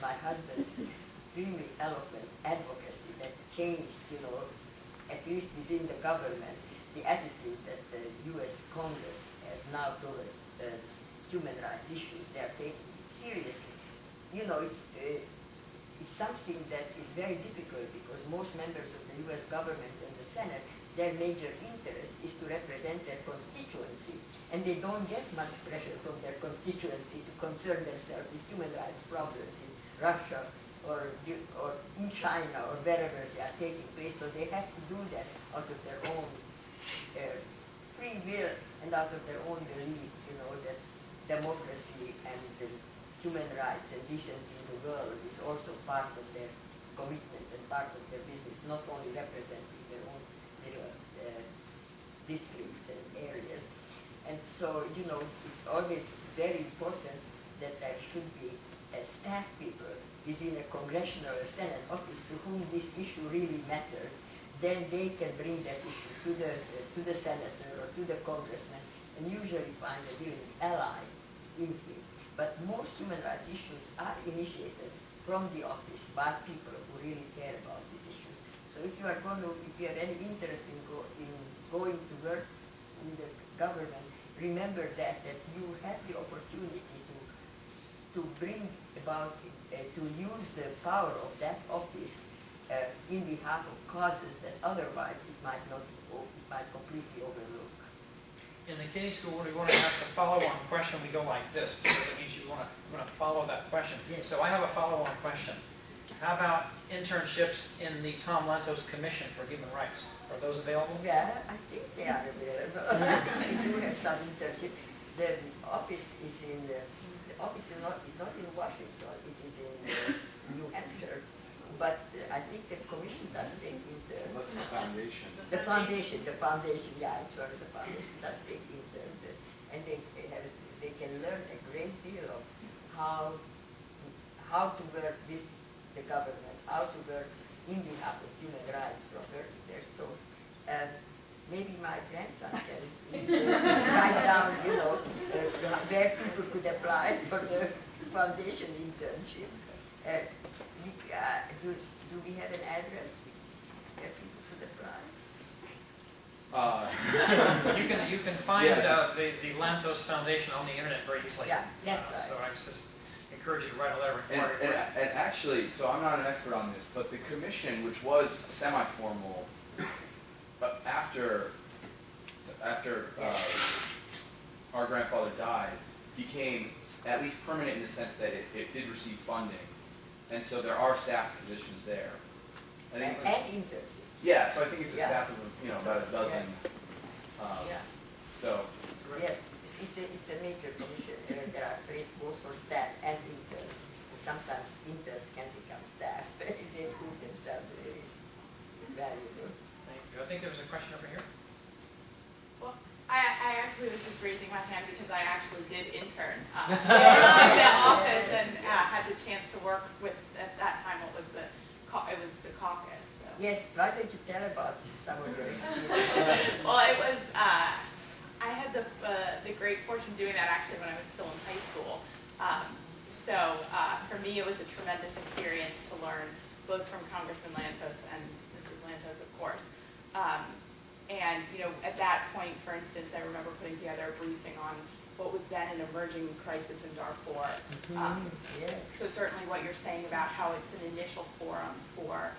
my husband's extremely eloquent advocacy that changed, at least within the government, the attitude that the U.S. Congress has now towards human rights issues. They are taking it seriously. It's something that is very difficult because most members of the U.S. government and the Senate, their major interest is to represent their constituency, and they don't get much pressure from their constituency to concern themselves with human rights problems in Russia or in China or wherever they are taking place. So they have to do that out of their own free will and out of their own belief, that democracy and human rights and decency in the world is also part of their commitment and part of their business, not only representing their own little districts and areas. And so, it's always very important that there should be staff people within a congressional or Senate office to whom this issue really matters. Then they can bring that issue to the senator or to the congressman and usually find a willing ally in him. But most human rights issues are initiated from the office by people who really care about these issues. So if you have any interest in going to work in the government, remember that you have the opportunity to bring about, to use the power of that office in behalf of causes that otherwise it might completely overlook. In the Kennedy School, when we want to ask a follow-on question, we go like this, because it means you want to follow that question. Yes. So I have a follow-on question. How about internships in the Tom Lantos Commission for Human Rights? Are those available? Yeah, I think they are available. We do have some internship. The office is not in Washington. It is in New Hampshire. But I think the commission does take interns. What's the foundation? The foundation, yeah, it's sort of the foundation does take interns, and they have can learn a great deal of how to work with the government, how to work in behalf of human rights from working there. So maybe my grandson can write down, where people could apply for the foundation internship. Do we have an address where people could apply? You can find Yes. the Lantos Foundation on the internet very easily. Yeah, that's right. So I just encourage you to write a letter. And actually, so I'm not an expert on this, but the commission, which was semi-formal, after our grandfather died, became at least permanent in the sense that it did receive funding. And so there are staff positions there. I think And internship. yeah, so I think it's a Yeah. staff of, about a dozen. Yeah. So, Yeah, it's a major commission. There are place both for staff and interns. Sometimes interns can become staff. They prove themselves really valuable. Thank you. I think there was a question over here. Well, I actually was just raising my hand because I actually did intern in the office and had the chance to work with, at that time, it was the caucus. So. Yes, why don't you tell about some of your experience? Well, it was, I had the great fortune of doing that actually when I was still in high school. So for me, it was a tremendous experience to learn both from Congressman Lantos and Mrs. Lantos, of course. And, at that point, for instance, I remember putting together a briefing on what was then an emerging crisis in Darfur. Yes. So certainly what you're saying about how it's an initial forum for,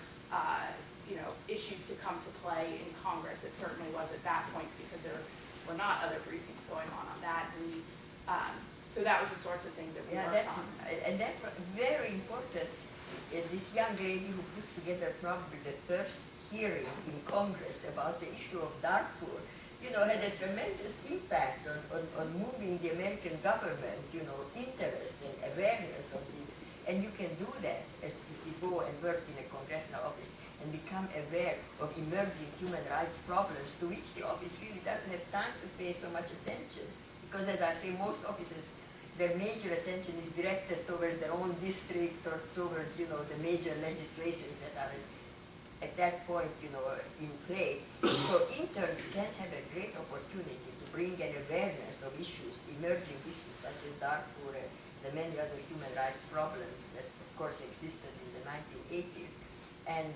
issues to come to play in Congress, it certainly was at that point because there were not other briefings going on that. And so that was the sorts of things that we worked on. And that's very important. This young lady who put together probably the first hearing in Congress about the issue of Darfur, had a tremendous impact on moving the American government, interest and awareness of it. And you can do that as if you go and work in a congressional office and become aware of emerging human rights problems to which the office really doesn't have time to pay so much attention. Because as I say, most offices, their major attention is directed towards their own district or towards, the major legislations that are at that point, in play. So interns can have a great opportunity to bring an awareness of issues, emerging issues such as Darfur and the many other human rights problems that, of course, existed in the 1980s. And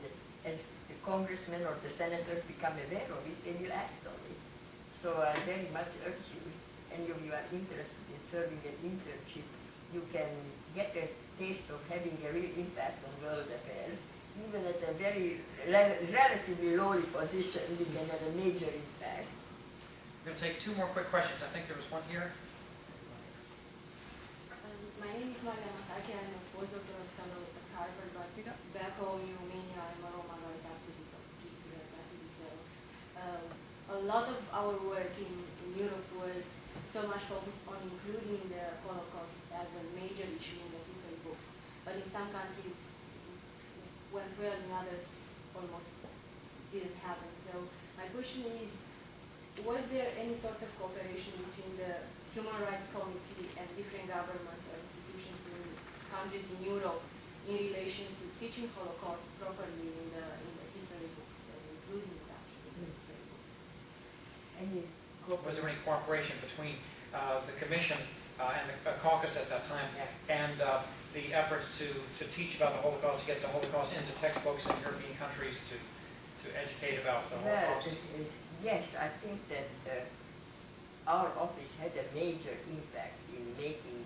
as the congressmen or the senators become aware of it, they will act on it. So I very much urge you, if any of you are interested in serving an internship, you can get a taste of having a real impact on world affairs. Even at a very relatively lowly position, you can have a major impact. We're going to take two more quick questions. I think there was one here. My name is Mariana Taki. I'm a postdoctoral fellow at Harvard, but back home in Romania, I'm a Roma rights activist of Gypsy rights activist. So a lot of our work in Europe was so much focused on including the Holocaust as a major issue in the history books. But in some countries, it went well, in others almost didn't happen. So my question is, was there any sort of cooperation between the Human Rights Committee and different governments or institutions in countries in Europe in relation to teaching Holocaust properly in the history books and including it actually in the history books? Was there any cooperation between the Commission and the caucus at that time and the efforts to teach about the Holocaust, to get the Holocaust into textbooks in European countries, to educate about the Holocaust? Yes, I think that our office had a major impact in making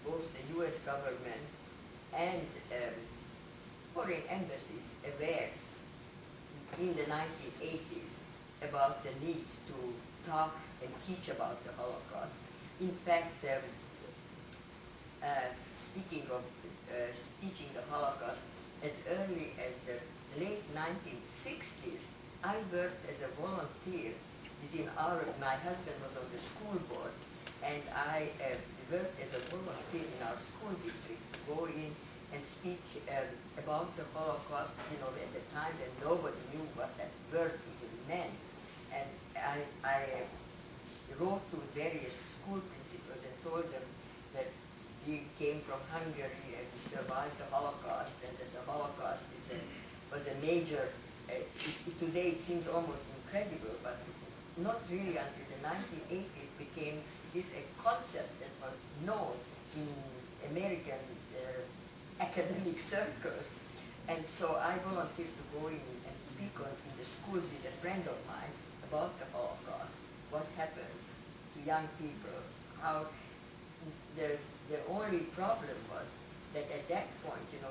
both the U.S. government and foreign embassies aware in the 1980s about the need to talk and teach about the Holocaust. In fact, speaking of teaching the Holocaust, as early as the late 1960s, I worked as a volunteer within my husband was on the school board, and I worked as a volunteer in our school district to go in and speak about the Holocaust, at the time when nobody knew what that word even meant. And I wrote to various school principals principals and told them that we came from Hungary and we survived the Holocaust, and that the Holocaust was a major, today it seems almost incredible, but not really until the 1980s became this a concept that was known in American academic circles. And so I volunteered to go in and speak in the schools with a friend of mine about the Holocaust, what happened to young people, how the only problem was that at that point, you know,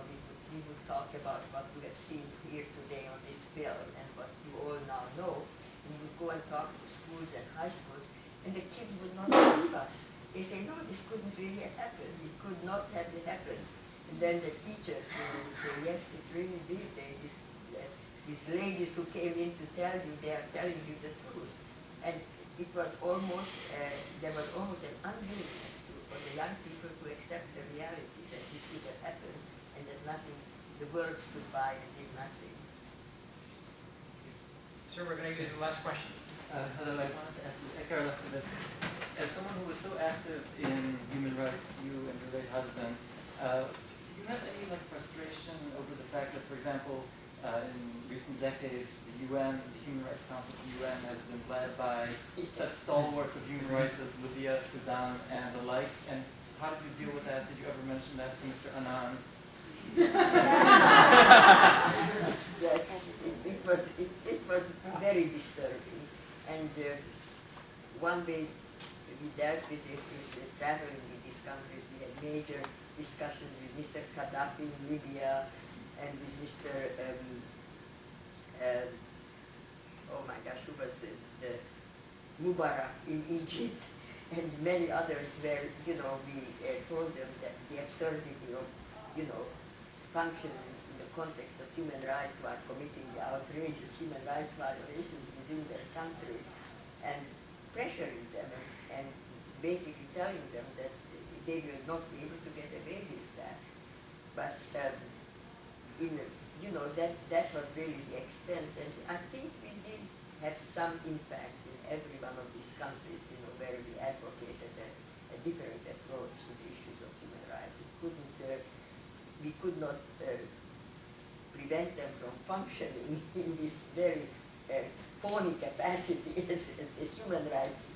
we would talk about what we have seen here today on this film and what you all now know. And we would go and talk to schools and high schools, and the kids would not believe us. They say, no, this couldn't really have happened. It could not have happened. And then the teachers would say, yes, it really did. These ladies who came in to tell you, they are telling you the truth. And it was almost, there was almost an unwillingness for the young people to accept the reality that this would have happened and that nothing, the world stood by and did nothing. Sir, we're going to get to the last question. Hello, I wanted to ask you, Carla, as someone who was so active in human rights, you and your late husband, do you have any frustration over the fact that, for example, in recent decades, the UN, the Human Rights Council of the UN, has been led by such stalwarts of human rights as Libya, Sudan, and the like? And how did you deal with that? Did you ever mention that to Mr. Annan? Yes, it was very disturbing. And one way we dealt with it is traveling in these countries. We had major discussions with Mr. Gaddafi in Libya and with Mr. Oh my gosh, who was the Mubarak in Egypt, and many others where, you know, we told them that the absurdity of, you know, functioning in the context of human rights while committing the outrageous human rights violations within their country, and pressuring them and basically telling them that they will not be able to get away with that. But you know, that was really the extent, and I think we did have some impact in every one of these countries, you know, where we advocated a different approach to the issues of human rights. We could not prevent them from functioning in this very phony capacity as human rights,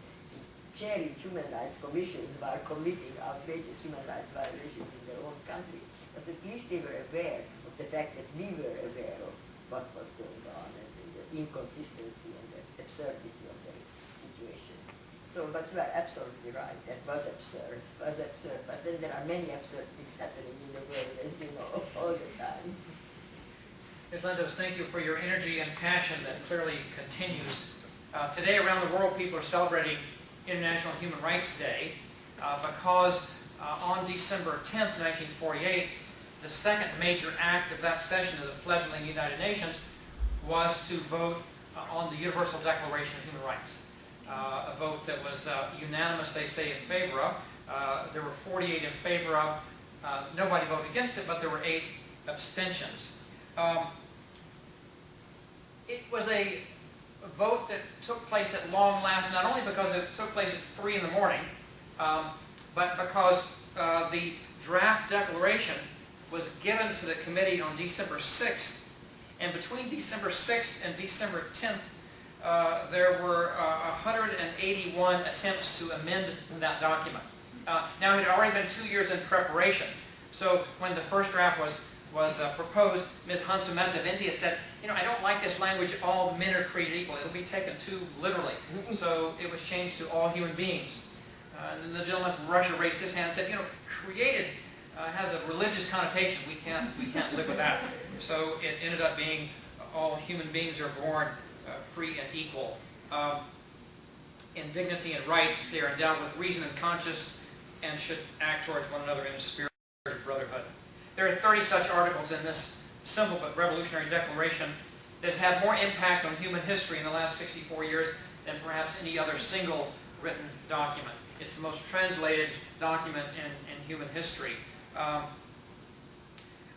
chairing human rights commissions while committing outrageous human rights violations in their own country. But at least they were aware of the fact that we were aware of what was going on and the inconsistency and the absurdity of the situation. So, but you are absolutely right, that was absurd. But then there are many absurd things happening in the world, as you know, all the time. Ms. Lantos, thank you for your energy and passion that clearly continues. Today around the world, people are celebrating International Human Rights Day because on December 10th, 1948, the second major act of that session of the fledgling United Nations was to vote on the Universal Declaration of Human Rights. A vote that was unanimous, they say, in favor of. There were 48 in favor of. Nobody voted against it, but there were 8 abstentions. It was a vote that took place at long last, not only because it took place at 3 in the morning, but because the draft declaration was given to the committee on December 6th, and between December 6th and December 10th, there were 181 attempts to amend that document. Now, it had already been 2 years in preparation, so when the first draft was proposed, Ms. Hansameta of India said, you know, I don't like this language, all men are created equal. It'll be taken too literally. So it was changed to all human beings. And the gentleman from Russia raised his hand and said, you know, created has a religious connotation. We can't live with that. So it ended up being all human beings are born free and equal. In dignity and rights, they are endowed with reason and conscience and should act towards one another in a spirit of brotherhood. There are 30 such articles in this simple but revolutionary declaration that has had more impact on human history in the last 64 years than perhaps any other single written document. It's the most translated document in human history.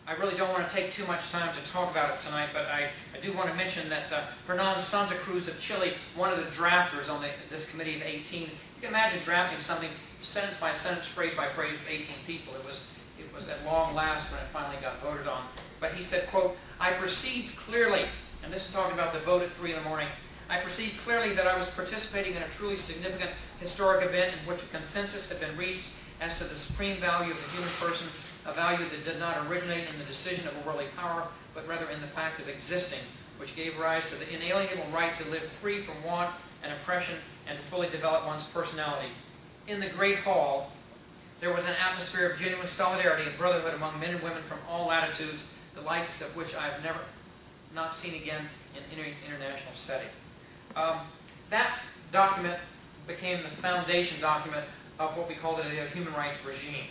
I really don't want to take too much time to talk about it tonight, but I do want to mention that Hernan Santa Cruz of Chile, one of the drafters on this committee of 18, you can imagine drafting something sentence by sentence, phrase by phrase, with 18 people. It was at long last when it finally got voted on. But he said, quote, "I perceived clearly," and this is talking about the vote at 3 in the morning, "I perceived clearly that I was participating in a truly significant historic event in which a consensus had been reached as to the supreme value of the human person, a value that did not originate in the decision of a worldly power, but rather in the fact of existing, which gave rise to the inalienable right to live free from want and oppression and to fully develop one's personality. In the Great Hall, there was an atmosphere of genuine solidarity and brotherhood among men and women from all latitudes, the likes of which I have never not seen again in any international setting." That document became the foundation document of what we call today a human rights regime.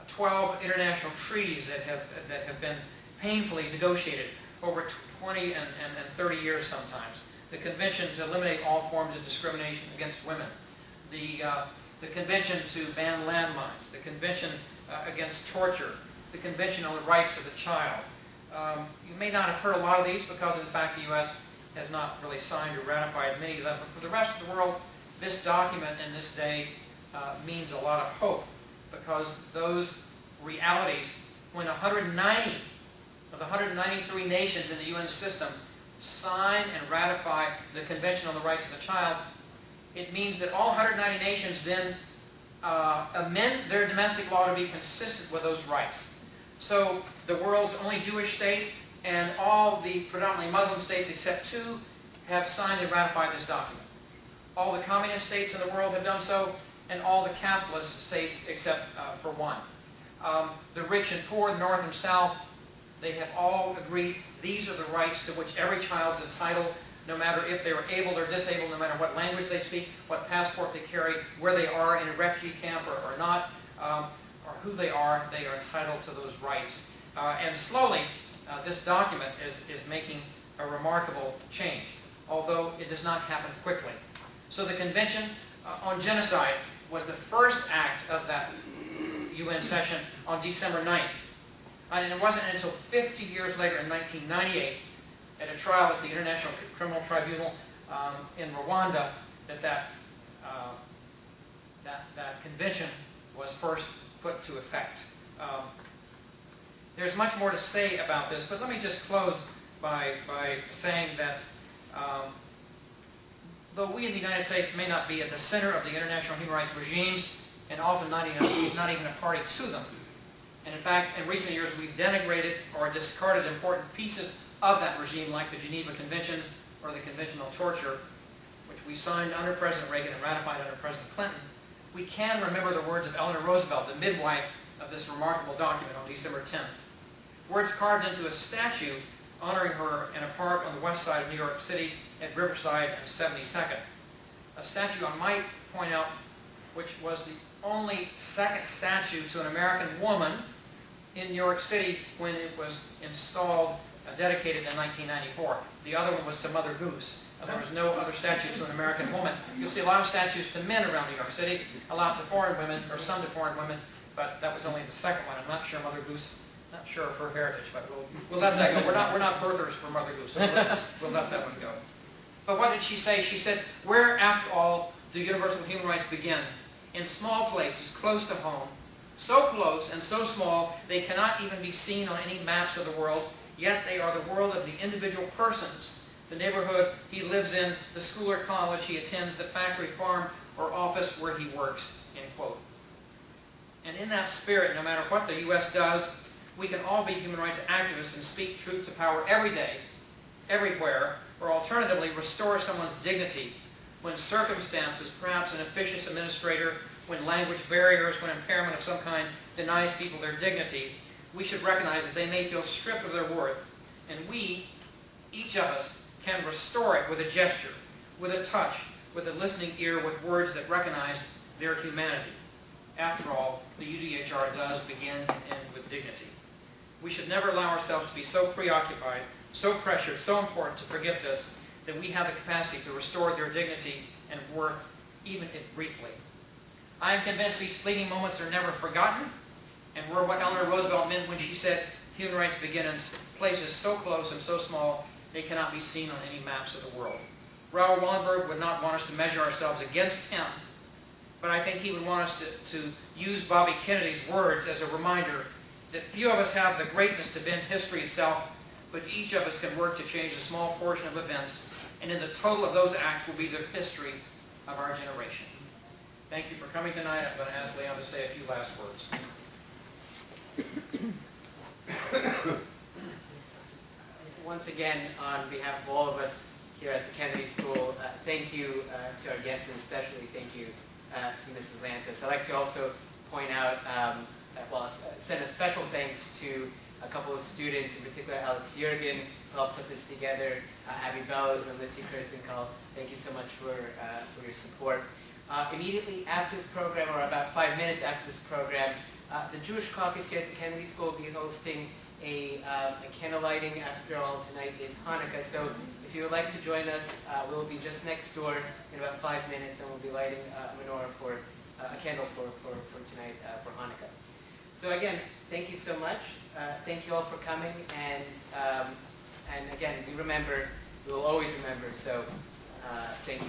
12 international treaties that have been painfully negotiated over 20 and 30 years sometimes. The Convention to eliminate all forms of discrimination against women. The Convention to ban landmines. The Convention against torture. The Convention on the Rights of the Child. You may not have heard a lot of these because, in fact, the U.S. has not really signed or ratified many of them. But for the rest of the world, this document and this day means a lot of hope, because those realities, when 190 of the 193 nations in the UN system sign and ratify the Convention on the Rights of the Child, it means that all 190 nations then amend their domestic law to be consistent with those rights. So the world's only Jewish state and all the predominantly Muslim states except 2 have signed and ratified this document. All the communist states in the world have done so, and all the capitalist states except for 1. The rich and poor, the north and south, they have all agreed these are the rights to which every child is entitled, no matter if they are able or disabled, no matter what language they speak, what passport they carry, where they are in a refugee camp or not, or who they are entitled to those rights. And slowly, this document is making a remarkable change, although it does not happen quickly. So the Convention on Genocide was the first act of that UN session on December 9th. And it wasn't until 50 years later, in 1998, at a trial at the International Criminal Tribunal in Rwanda, that convention was first put to effect. There's much more to say about this, but let me just close by saying that though we in the United States may not be at the center of the international human rights regimes, and often not even a party to them, and in fact, in recent years, we've denigrated or discarded important pieces of that regime, like the Geneva Conventions or the Convention on Torture, which we signed under President Reagan and ratified under President Clinton. We can remember the words of Eleanor Roosevelt, the midwife of this remarkable document, on December 10th. Words carved into a statue honoring her in a park on the west side of New York City at Riverside and 72nd. A statue, I might point out, which was the only second statue to an American woman in New York City when it was installed, dedicated in 1994. The other one was to Mother Goose. There was no other statue to an American woman. You'll see a lot of statues to men around New York City, a lot to foreign women, or some to foreign women, but that was only the second one. I'm not sure Mother Goose, not sure of her heritage, but we'll let that go. We're not birthers for Mother Goose, so we'll let that one go. But what did she say? She said, "Where, after all, do universal human rights begin? In small places, close to home, so close and so small they cannot even be seen on any maps of the world, yet they are the world of the individual persons, the neighborhood he lives in, the school or college he attends, the factory, farm, or office where he works," end quote. And in that spirit, no matter what the U.S. does, we can all be human rights activists and speak truth to power every day, everywhere, or alternatively restore someone's dignity when circumstances, perhaps an officious administrator, when language barriers, when impairment of some kind denies people their dignity. We should recognize that they may feel stripped of their worth, and we, each of us, can restore it with a gesture, with a touch, with a listening ear, with words that recognize their humanity. After all, the UDHR does begin and end with dignity. We should never allow ourselves to be so preoccupied, so pressured, so important to forget this, that we have the capacity to restore their dignity and worth, even if briefly. I am convinced these fleeting moments are never forgotten, and what Eleanor Roosevelt meant when she said human rights begin in places so close and so small they cannot be seen on any maps of the world. Raoul Wallenberg would not want us to measure ourselves against him, but I think he would want us to use Bobby Kennedy's words as a reminder that few of us have the greatness to bend history itself, but each of us can work to change a small portion of events, and in the total of those acts will be the history of our generation. Thank you for coming tonight. I'm going to ask Leon to say a few last words. Once again, on behalf of all of us here at the Kennedy School, thank you to our guests, and especially thank you to Mrs. Lantos. I'd like to also point out, send a special thanks to a couple of students, in particular Alex Jurgen, who helped put this together, Abby Bellows and Litzy Kirstenkal. Thank you so much for your support. Immediately after this program, or about 5 minutes after this program, the Jewish Caucus here at the Kennedy School will be hosting a candle lighting. After all, tonight is Hanukkah, so if you would like to join us, we'll be just next door in about 5 minutes, and we'll be lighting a menorah for a candle for tonight for Hanukkah. So again, thank you so much. Thank you all for coming, and again, we will always remember. So thank you.